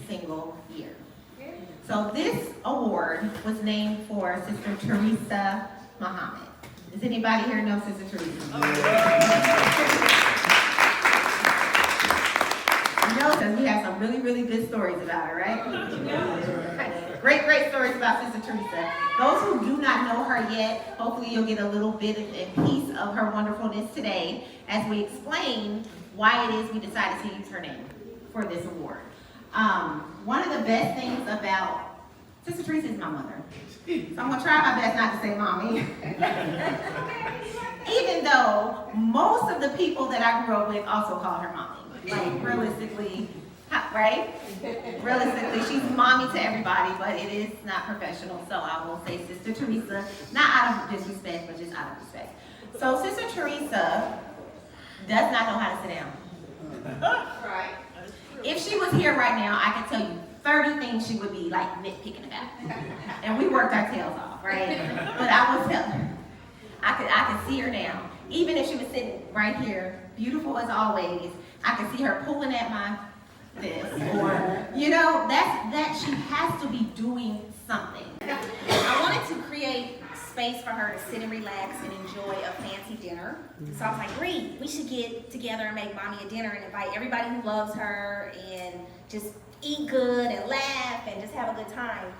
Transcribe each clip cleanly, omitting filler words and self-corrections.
single year. So this award was named for Sister Teresa Muhammad. Does anybody here know Sister Teresa? You know, because we have some really, really good stories about her, right? Great, great stories about Sister Teresa. Those who do not know her yet, hopefully you'll get a little bit and piece of her wonderfulness today as we explain why it is we decided to use her name for this award. One of the best things about Sister Teresa is my mother. So I'm gonna try my best not to say mommy. Even though most of the people that I grew up with also call her mommy. Like realistically, right? Realistically, she's mommy to everybody, but it is not professional. So I will say Sister Teresa, not out of disrespect, but just out of respect. So Sister Teresa does not know how to sit down. Right. If she was here right now, I could tell you 30 things she would be like nitpicking about. And we worked our tails off, right? But I will tell her, I could see her now. Even if she was sitting right here, beautiful as always, I could see her pulling at my this, or, you know, that she has to be doing something. I wanted to create space for her to sit and relax and enjoy a fancy dinner. So I was like, great, we should get together and make mommy a dinner and invite everybody who loves her and just eat good and laugh and just have a good time.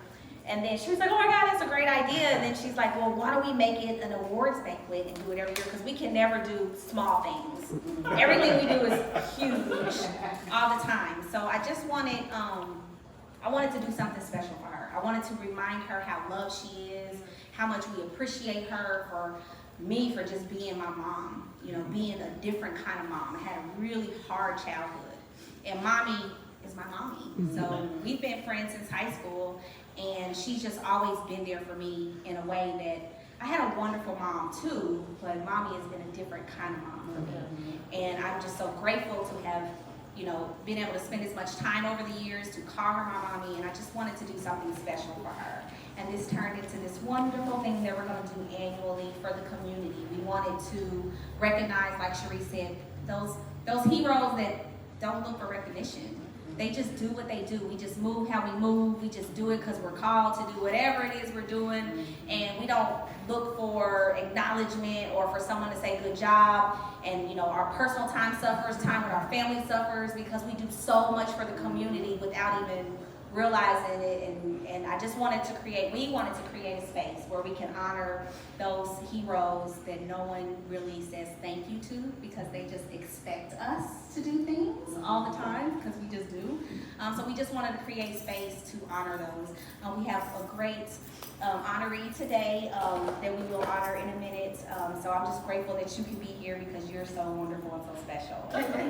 And then she was like, oh my God, that's a great idea. And then she's like, well, why don't we make it an awards banquet and do it every year? Because we can never do small things. Everything we do is huge all the time. So I just wanted, I wanted to do something special for her. I wanted to remind her how loved she is, how much we appreciate her for me for just being my mom, you know, being a different kind of mom. I had a really hard childhood. And mommy is my mommy. So we've been friends since high school. And she's just always been there for me in a way that I had a wonderful mom too, but mommy has been a different kind of mom for me. And I'm just so grateful to have, you know, been able to spend as much time over the years to call her my mommy, and I just wanted to do something special for her. And this turned into this wonderful thing that we're going to do annually for the community. We wanted to recognize, like Cherie said, those heroes that don't look for recognition. They just do what they do. We just move how we move. We just do it because we're called to do whatever it is we're doing. And we don't look for acknowledgement or for someone to say good job. And, you know, our personal time suffers, time with our family suffers, because we do so much for the community without even realizing it. And I just wanted to create, we wanted to create a space where we can honor those heroes that no one really says thank you to, because they just expect us to do things all the time, because we just do. So we just wanted to create space to honor those. We have a great honoree today that we will honor in a minute. So I'm just grateful that you can be here because you're so wonderful and so special.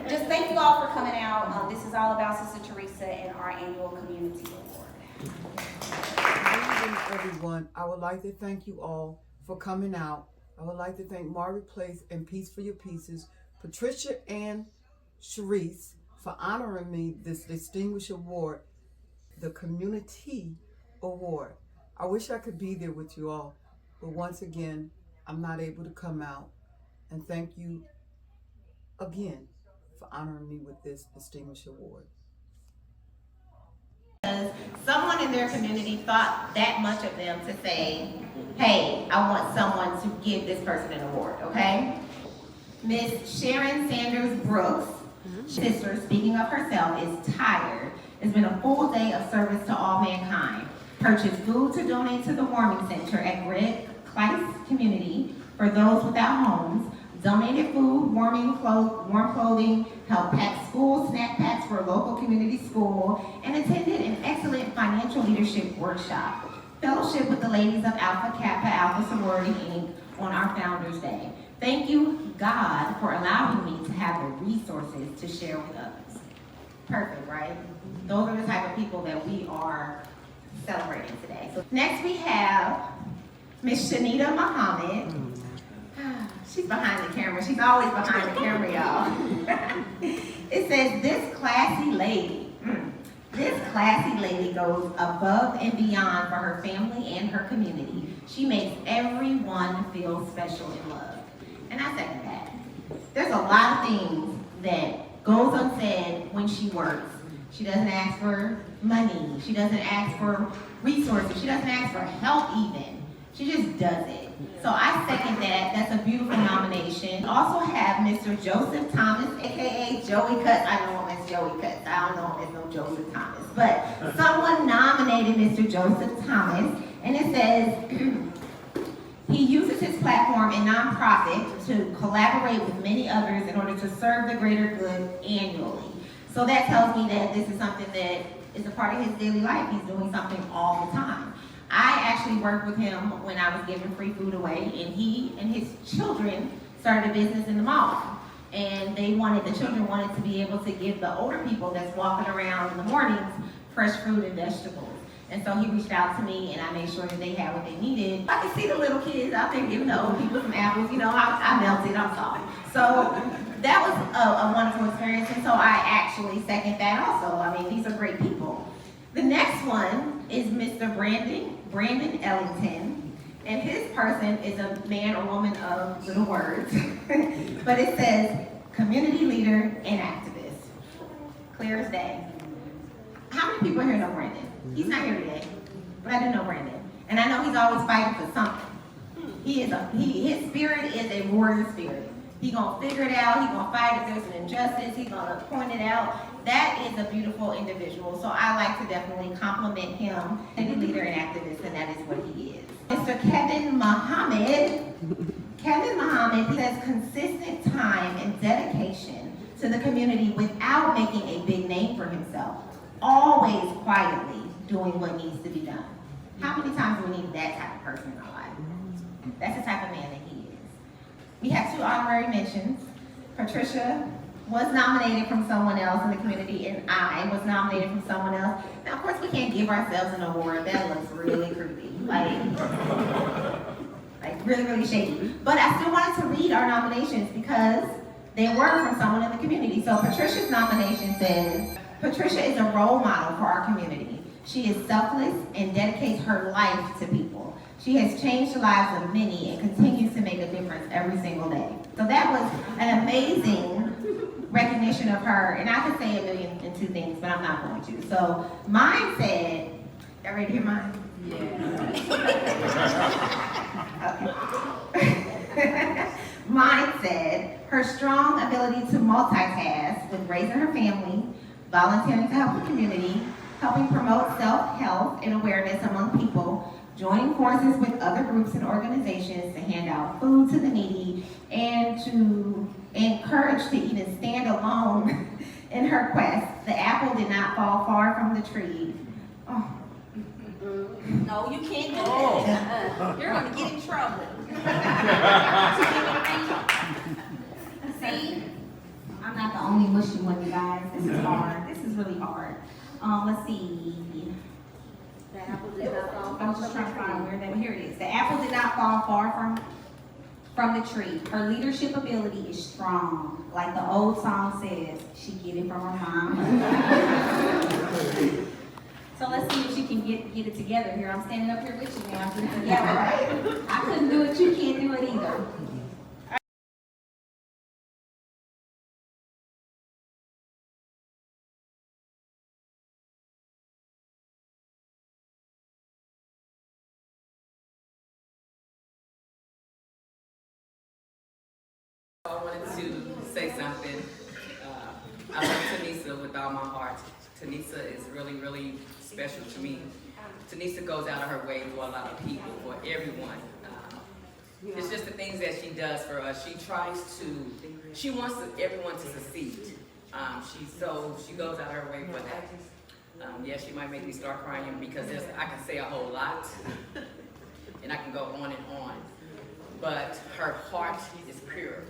Just thank you all for coming out. This is all about Sister Teresa and our annual Communi T Awards. Good evening, everyone. I would like to thank you all for coming out. I would like to thank Margaret Place and Peace for Your Pieces, Patricia and Sharice for honoring me this distinguished award, the Communi T Award. I wish I could be there with you all, but once again, I'm not able to come out. And thank you again for honoring me with this distinguished award. Someone in their community thought that much of them to say, hey, I want someone to give this person an award, okay? Miss Sharon Sanders Brooks, sister, speaking of herself, is tired. It's been a full day of service to all mankind. Purchased food to donate to the warming center at Greg Kleist Community for those without homes, donated food, warm clothing, helped pack school snack packs for a local community school, and attended an excellent financial leadership workshop. Fellowship with the ladies of Alpha Kappa Alpha Sorority Inc. on our Founders Day. Thank you, God, for allowing me to have the resources to share with others. Perfect, right? Those are the type of people that we are celebrating today. So next we have Miss Shanita Muhammad. She's behind the camera. She's always behind the camera, y'all. It says, this classy lady goes above and beyond for her family and her community. She makes everyone feel special and loved. And I second that. There's a lot of things that goes unsaid when she works. She doesn't ask for money. She doesn't ask for resources. She doesn't ask for help even. She just does it. So I second that. That's a beautiful nomination. Also have Mr. Joseph Thomas, aka Joey Cuts. I know him as Joey Cuts. I don't know him as no Joseph Thomas. But someone nominated Mr. Joseph Thomas, and it says he uses his platform and nonprofit to collaborate with many others in order to serve the greater good annually. So that tells me that this is something that is a part of his daily life. He's doing something all the time. I actually worked with him when I was giving free food away, and he and his children started a business in the mall. And the children wanted to be able to give the older people that's walking around in the mornings fresh fruit and vegetables. And so he reached out to me, and I made sure that they had what they needed. I could see the little kids out there giving the old people some apples. You know, I melted, I'm sorry. So that was a wonderful experience, and so I actually second that also. I mean, these are great people. The next one is Mr. Brandon Ellington, and his person is a man or woman of little words, but it says community leader and activist. Clear as day. How many people here know Brandon? He's not here today, but I do know Brandon, and I know he's always fighting for something. His spirit is a warrior spirit. He's gonna figure it out. He's gonna fight if there's an injustice. He's gonna point it out. That is a beautiful individual. So I like to definitely compliment him, a leader and activist, and that is what he is. Mr. Kevin Muhammad. Kevin Muhammad says consistent time and dedication to the community without making a big name for himself. Always quietly doing what needs to be done. How many times do we need that type of person in our life? That's the type of man that he is. We have 2 honorary mentions. Patricia was nominated from someone else in the community, and I was nominated from someone else. Now, of course, we can't give ourselves an award. That looks really creepy. Like really, really shady. But I still wanted to read our nominations because they were from someone in the community. So Patricia's nomination says, Patricia is a role model for our community. She is selfless and dedicates her life to people. She has changed the lives of many and continues to make a difference every single day. So that was an amazing recognition of her, and I could say 1,000,002 things, but I'm not going to. So mine said, y'all ready to hear mine? Okay. Mine said, her strong ability to multitask with raising her family, volunteering to help the community, helping promote self-health and awareness among people, joining forces with other groups and organizations to hand out food to the needy, and to encourage to even stand alone in her quest. The apple did not fall far from the tree. Oh. No, you can't do that. You're gonna get in trouble. See, I'm not the only mushy one, you guys. This is hard. This is really hard. Let's see. The apple did not fall I was just trying to find where that. Here it is. The apple did not fall far from the tree. Her leadership ability is strong. Like the old song says, she get it from her mom. So let's see if she can get it together here. I'm standing up here with you now. Get it together, right? I couldn't do it. You can't do it either. I wanted to say something. I love Tanisa with all my heart. Tanisa is really, really special to me. Tanisa goes out of her way for a lot of people, for everyone. It's just the things that she does for us. She wants everyone to succeed. She goes out of her way for that. Yeah, she might make me start crying because I can say a whole lot, and I can go on and on. But her heart is pure.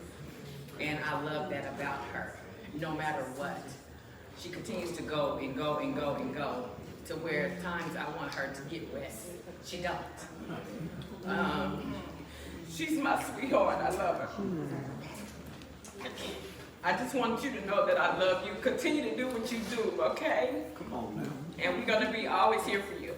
And I love that about her, no matter what. She continues to go and go and go and go to where at times I want her to get rest. She don't. She's my sweetheart. I love her. I just want you to know that I love you. Continue to do what you do, okay? Come on now. And we're going to be always here for you.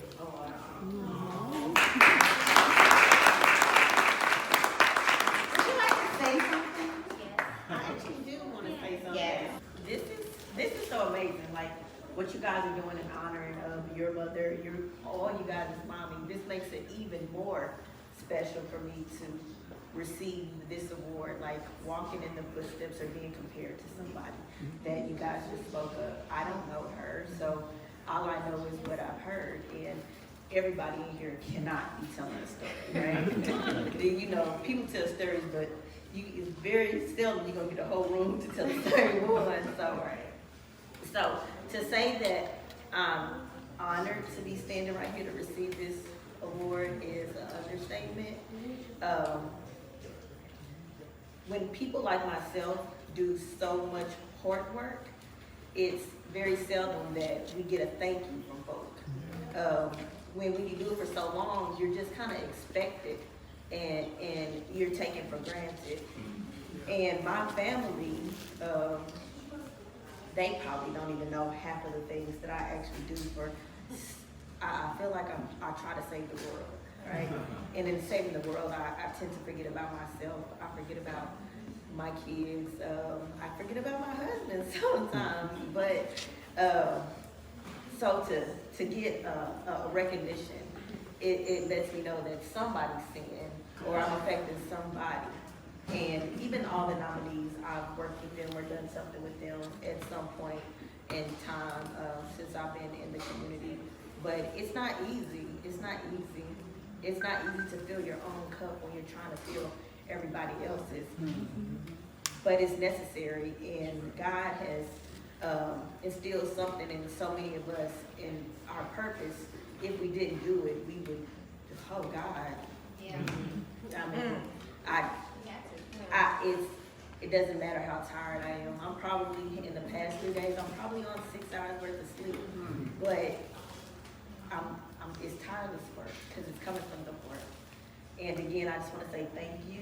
This is so amazing. Like what you guys mother, all you guys is mommy. This makes it even more special for me to receive this award, like walking in the footsteps or being compared to somebody that you guys just spoke of. I don't know her, so all I know is what I've heard, and everybody in here cannot be telling a story, right? You know, people tell stories, but it's very seldom you're gonna get a whole room to tell a story one. So to say that I'm honored to be standing right here to receive this award is an understatement. When people like myself do so much hard work, it's very seldom that we get a thank you from folk. When you do it for so long, you're just kind of expected and you're taken for granted. And my family, they probably don't even know half of the things that I actually do for, I feel like I try to save the world, right? And in saving the world, I tend to forget about myself. I forget about my kids. I forget about my husband sometimes. But so to get a recognition, it lets me know that somebody's seeing or I'm affecting somebody. And even all the nominees, I've worked with them or done something with them at some point in time since I've been in the community. But it's not easy. It's not easy. It's not easy to fill your own cup when you're trying to fill everybody else's. But it's necessary, and God has instilled something in so many of us in our purpose. If we didn't do it, we would, oh God. Yeah. I mean, it doesn't matter how tired I am. I'm probably, in the past 3 days, I'm probably on 6 hours worth of sleep. But it's tireless work because it's coming from the heart. And again, I just want to say thank you.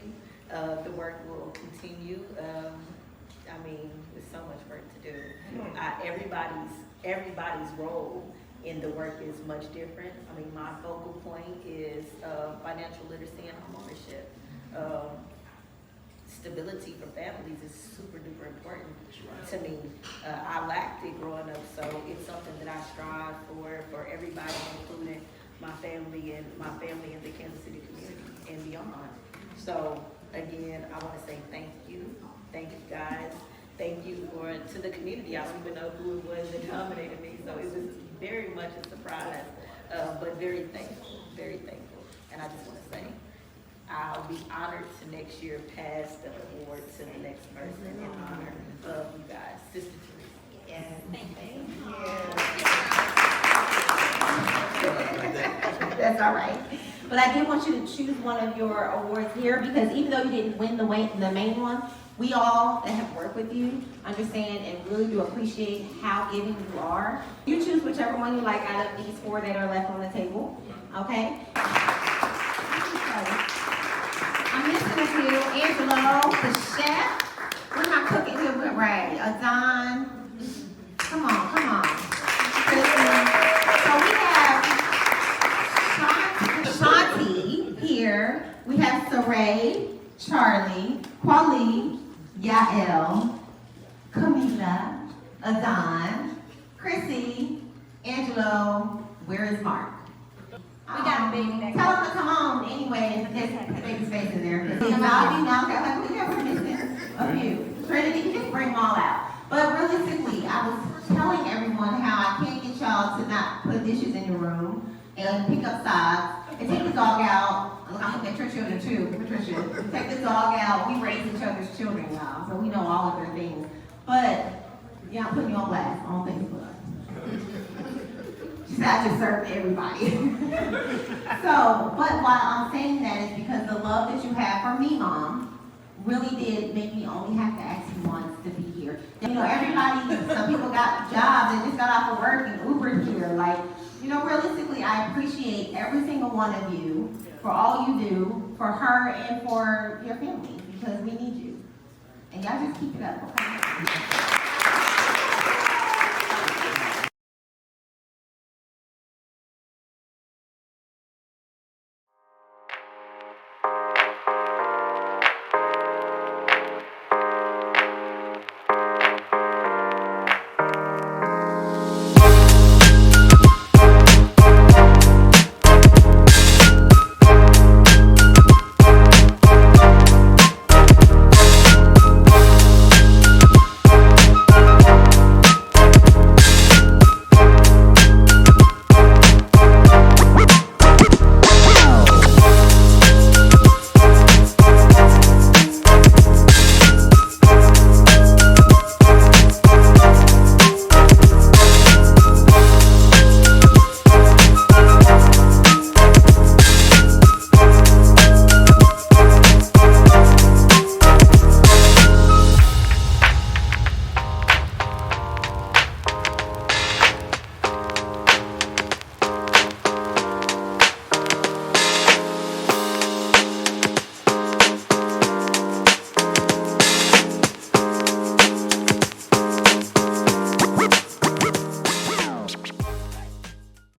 The work will continue. I mean, there's so much work to do. Everybody's role in the work is much different. I mean, my focal point is financial literacy and homeownership. Stability for families is super duper important to me. I lacked it growing up, so it's something that I strive for everybody, including my family and the Kansas City community and beyond. So again, I want to say thank you guys. Thank you to the community. I don't even know who it was that nominated me, so it was very much a surprise, but very thankful. And I just want to say, I'll be honored to next year pass the award to the next person in honor of you guys. Sister Teresa. Yes, thank you. That's all right. But I did want you to choose one of your awards here because even though you didn't win the main one, we all that have worked with you understand and really do appreciate how giving you are. You choose whichever one you like out of these 4 that are left on the table. Okay? I'm missing a few. Angelo, the chef. Where's my cooking? Right. Adon. Come on. So we have Shanti here. We have Saray, Charlie, Kwali, Yael, Camila, Adon, Chrissy, Angelo. Where is Mark? We got a baby next. Tell him to come on anyway. There's a baby's face in there. Because we never missing a few. Trinity, you just bring them all out. But realistically, I was telling everyone how I can't get y'all to not put dishes in your room and pick up socks and take the dog out. I'm looking at your children too, Patricia. Take the dog out. We raise each other's children, y'all, so we know all of their things. But yeah, I'm putting you on blast on Facebook. She said I just served everybody. So, but why I'm saying that is because the love that you have for me, Mom, really did make me only have to ask you once to be here. You know, everybody, some people got jobs and just got off of work and Uber here. Like, you know, realistically, I appreciate every single one of you for all you do for her and for your family because we need you. And y'all just keep it up, okay?